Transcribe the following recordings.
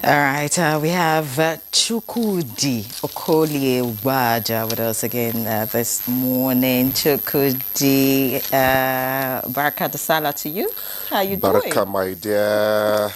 All right, we have Chukudi Okolie Waja with us again this morning. Chukudi, Baraka de Sala to you. How you Baraka, doing? my dear.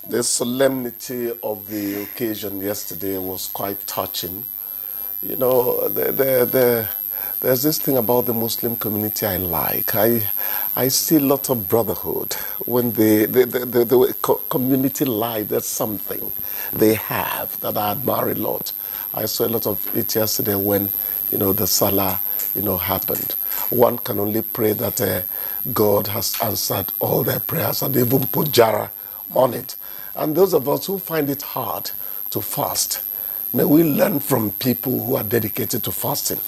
The solemnity of the occasion yesterday was quite touching. You know, there's this thing about the Muslim community I like. I see a lot of brotherhood. When the community life, there's something they have that I admire a lot. I saw a lot of it yesterday when, the Salah, happened. One can only pray that God has answered all their prayers and even put Jara on it. And those of us who find it hard to fast, may we learn from people who are dedicated to fasting.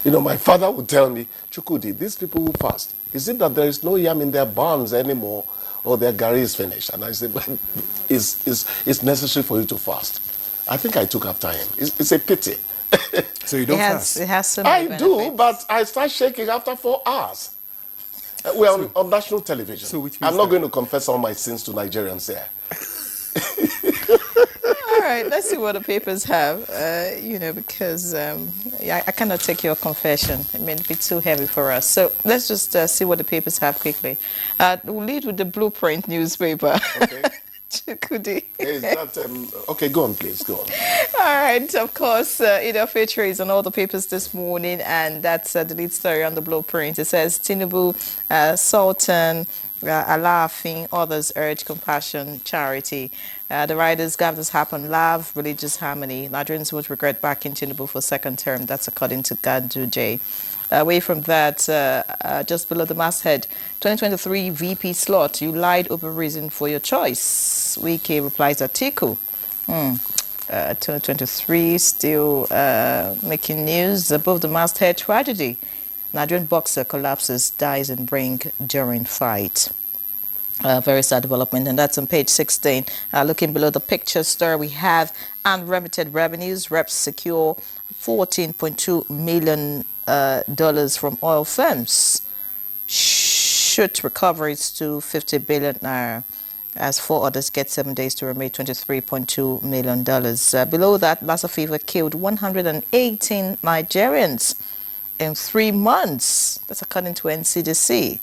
My father would tell me, Chukudi, these people who fast, is it that there is no yam in their barns anymore or their gari is finished? And I said, but it's necessary for you to fast. I think I took after him. It's a pity. So you don't fast? It has some I benefits. do, but I start shaking after 4 hours. We're on national television. So which means I'm not going to confess all my sins to Nigerians here. All right, let's see what the papers have, because I cannot take your confession. It may be too heavy for us. So let's just see what the papers have quickly. We'll lead with the Blueprint newspaper. Okay. Chukudi. Is that, okay, go on, please, go on. All right, of course, Ida Feature is on all the papers this morning, and that's the lead story on the Blueprint. It says, Tinubu, Sultan, Alaafin, others urge compassion, charity. The riders, governors happen, love, religious harmony. Nigerians would regret backing Tinubu for second term. That's according to Gandu J. Away from that, just below the masthead, 2023 VP slot, you lied over reason for your choice. Wike replies Atiku. 2023 still making news. Above the masthead, tragedy. Nigerian boxer collapses, dies in ring during fight. Very sad development, and that's on page 16. Looking below the picture story, we have unremitted revenues. Reps secure $14.2 million from oil firms. Shoot recoveries to 50 billion naira, as 4 others get 7 days to remit $23.2 million. Below that, Lassa fever killed 118 Nigerians in 3 months. That's according to NCDC.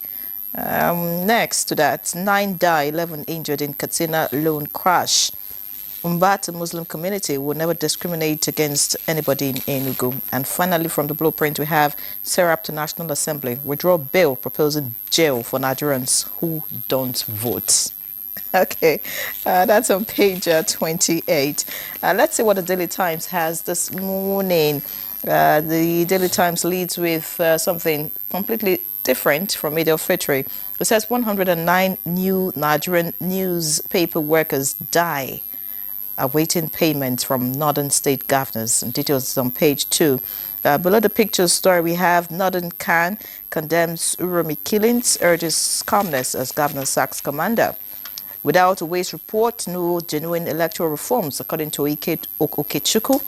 Next to that, 9 die, 11 injured in Katsina loan crash. Umbata Muslim community will never discriminate against anybody in Enugu. And finally, from the Blueprint, we have Serap to National Assembly withdraw bill proposing jail for Nigerians who don't vote. Okay, that's on page 28. Let's see what the Daily Times has this morning. The Daily Times leads with something completely different from Media Fitri. It says 109 new Nigerian newspaper workers die awaiting payment from northern state governors. And details on page 2. Below the picture story, we have Northern Khan condemns Uromi killings, urges calmness as governor sacks commander. Without a waste report, no genuine electoral reforms, according to Okechukwu.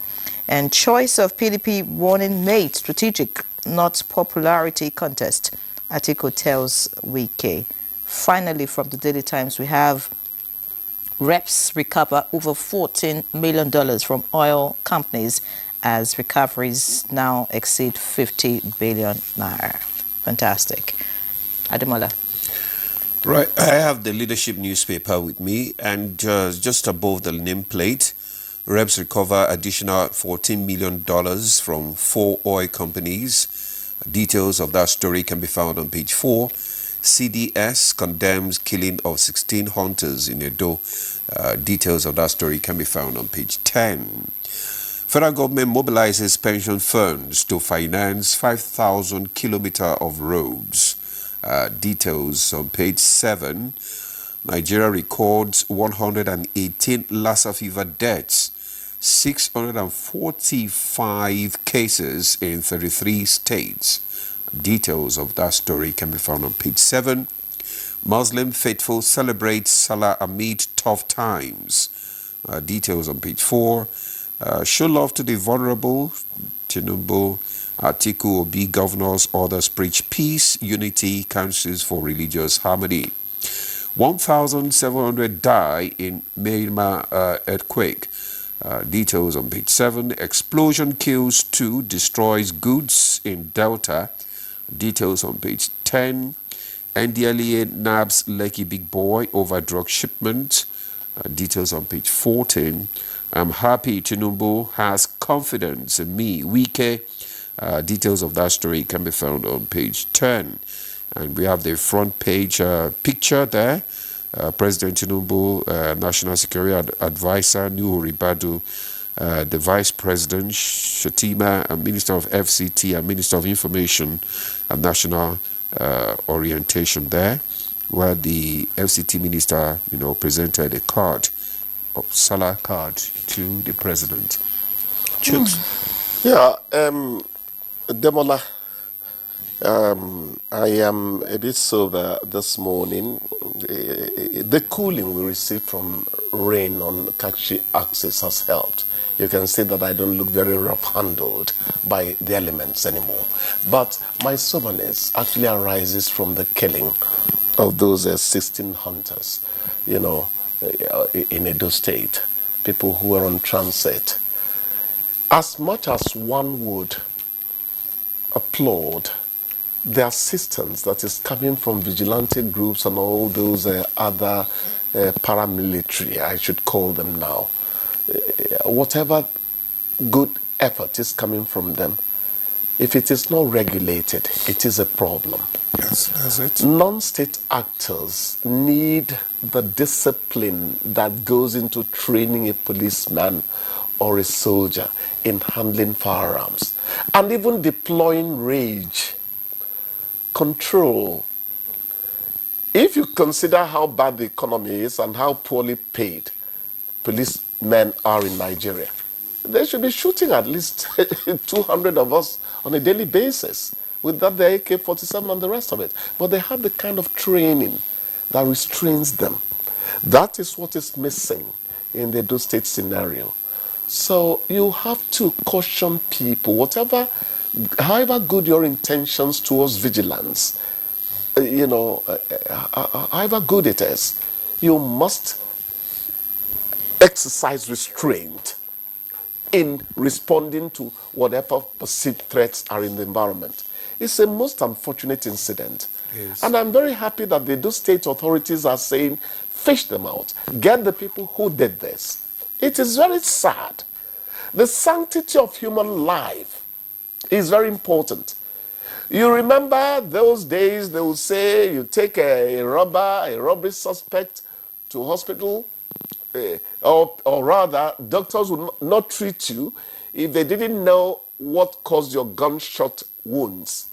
And choice of PDP warning made strategic, not popularity contest, Atiku tells Wike. Finally, from the Daily Times, we have reps recover over $14 million from oil companies as recoveries now exceed 50 billion naira. Fantastic. Ademola. Right, I have the leadership newspaper with me, and just above the nameplate, reps recover additional $14 million from 4 oil companies. Details of that story can be found on page 4. CDS condemns killing of 16 hunters in Edo. Details of that story can be found on page 10. Federal government mobilizes pension funds to finance 5,000 kilometers of roads. Details on page 7. Nigeria records 118 Lassa fever deaths, 645 cases in 33 states. Details of that story can be found on page 7. Muslim faithful celebrate Salah amid tough times. Details on page 4. Show love to the vulnerable. Tinubu, Atiku, Obi, governors, others preach peace, unity, councils for religious harmony. 1,700 die in Myanmar earthquake. Details on page 7. Explosion kills 2, destroys goods in Delta. Details on page 10. NDLEA nabs Lekki big boy over drug shipment. Details on page 14. I'm happy Tinubu has confidence in me. Wike. Details of that story can be found on page 10. And we have the front page picture there. President Tinubu, National Security Advisor Nuhu Ribadu, the Vice President Shatima, Minister of FCT and Minister of Information and National Orientation there, where the FCT Minister, presented a card, a Salah card, to the President. Yeah, Demola, I am a bit sober this morning. The cooling we received from rain on Kakshi axis has helped. You can see that I don't look very rough-handled by the elements anymore. But my soberness actually arises from the killing of those 16 hunters, in Edo State, people who were on transit. As much as one would applaud the assistance that is coming from vigilante groups and all those other paramilitary, I should call them now, whatever good effort is coming from them, if it is not regulated, it is a problem. Yes, that's it. Non-state actors need the discipline that goes into training a policeman or a soldier in handling firearms and even deploying rage, control. If you consider how bad the economy is and how poorly paid policemen are in Nigeria, they should be shooting at least 200 of us on a daily basis with that the AK-47 and the rest of it. But they have the kind of training that restrains them. That is what is missing in the Edo State scenario. So you have to caution people, however good your intentions towards vigilance, however good it is, you must exercise restraint in responding to whatever perceived threats are in the environment. It's a most unfortunate incident. Yes. And I'm very happy that the Edo State authorities are saying, fish them out, get the people who did this. It is very sad. The sanctity of human life is very important. You remember those days they would say you take a robbery suspect to hospital, or rather, doctors would not treat you if they didn't know what caused your gunshot wounds.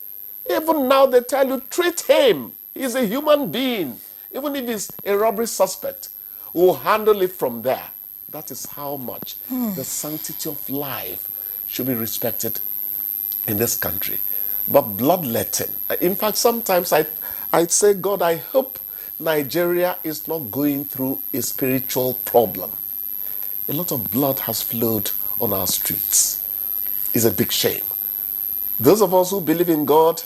Even now they tell you, treat him. He's a human being. Even if he's a robbery suspect, we'll handle it from there. That is how much the sanctity of life should be respected in this country. But bloodletting, in fact, sometimes I'd say, God, I hope Nigeria is not going through a spiritual problem. A lot of blood has flowed on our streets. It's a big shame. Those of us who believe in God,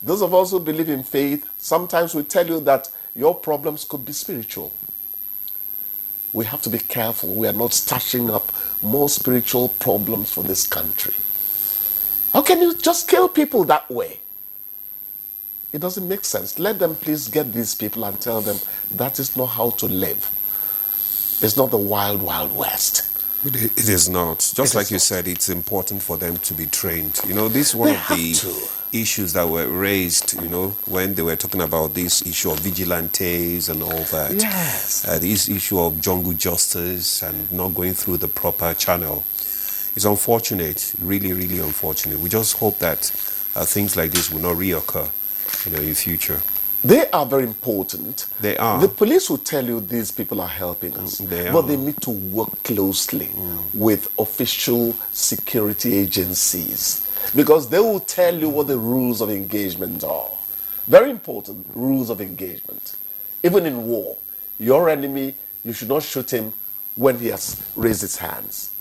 those of us who believe in faith, sometimes we tell you that your problems could be spiritual. We have to be careful. We are not stashing up more spiritual problems for this country. How can you just kill people that way? It doesn't make sense. Let them please get these people and tell them that is not how to live. It's not the wild, wild west. It is not. Just like you said, it's important for them to be trained. This is one of the issues that were raised, when they were talking about this issue of vigilantes and all that. Yes. This issue of jungle justice and not going through the proper channel. It's unfortunate, really, really unfortunate. We just hope that things like this will not reoccur, in future. They are very important. They are. The police will tell you these people are helping us. But they need to work closely with official security agencies, because they will tell you what the rules of engagement are. Very important rules of engagement. Even in war, your enemy, you should not shoot him when he has raised his hands.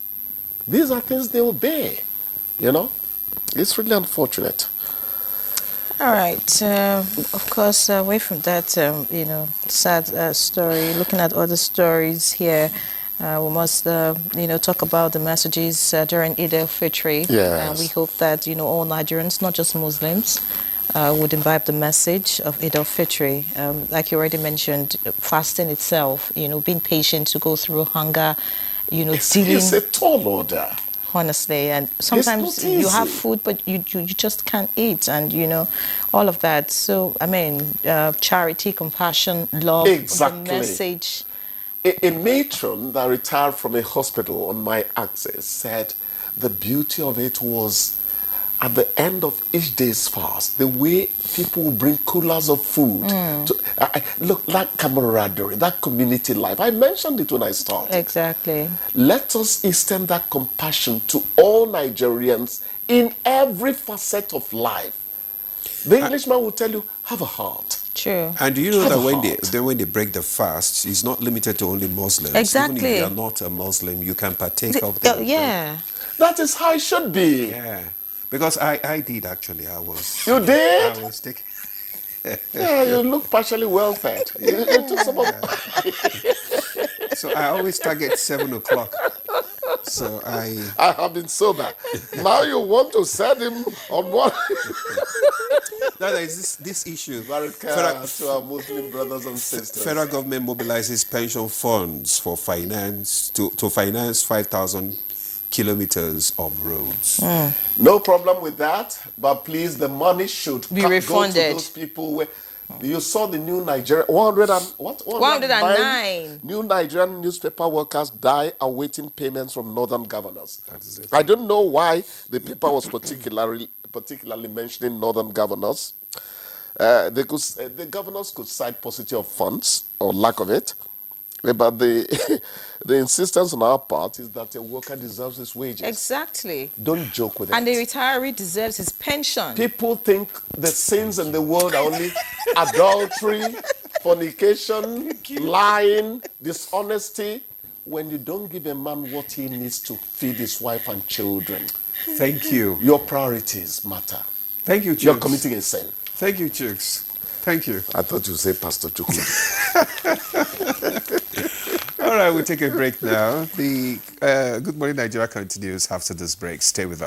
These are things they obey, It's really unfortunate. All right. Of course, away from that, sad story, looking at other stories here, we must, talk about the messages during Eid al-Fitr. We Yes. hope that, all Nigerians, not just Muslims, would imbibe the message of Eid al-Fitr. Like you already mentioned, fasting itself, being patient to go through hunger, It's dealing... a tall order. Honestly, and sometimes not you have easy. food, but you just can't eat, and all of that. So I mean, charity, compassion, love, Exactly. the message. A matron that retired from a hospital on my access said the beauty of it was at the end of each day's fast, the way people will bring coolers of food. Look, that camaraderie, that community life. I mentioned it when I started. Exactly. Let us extend that compassion to all Nigerians in every facet of life. The Englishman will tell you, have a heart. True. And do you know Have that a when heart. they break the fast, it's not limited to only Muslims. Exactly. Even if you are not a Muslim, you can partake of the yeah. That is how it should be. Yeah, because I did actually. I was. You did? I was taking. Yeah, you look partially well fed. You took some of So I always target 7 o'clock. So I have been sober. Now you want to set him on one. Now there is this issue. Barakah to our Muslim brothers and sisters. Federal government mobilizes pension funds for finance to finance 5,000 kilometers of roads. No problem with that, but please, the money should Be go refunded. to those people where you saw the new Nigerian 109 new Nigerian newspaper workers die awaiting payments from northern governors. That is it. I don't know why the paper was particularly mentioning northern governors. The governors could cite paucity of funds or lack of it, but the insistence on our part is that a worker deserves his wages. Exactly. Don't joke with it. And the retiree deserves his pension. People think the sins in the world are only adultery, fornication, lying, dishonesty. When you don't give a man what he needs to feed his wife and children, Thank you. your priorities matter. Thank you, Chooks. You're committing a sin. Thank you, Chooks. Thank you. I thought you said Pastor Chukwu. All right, we'll take a break now. The Good Morning Nigeria continues after this break. Stay with us.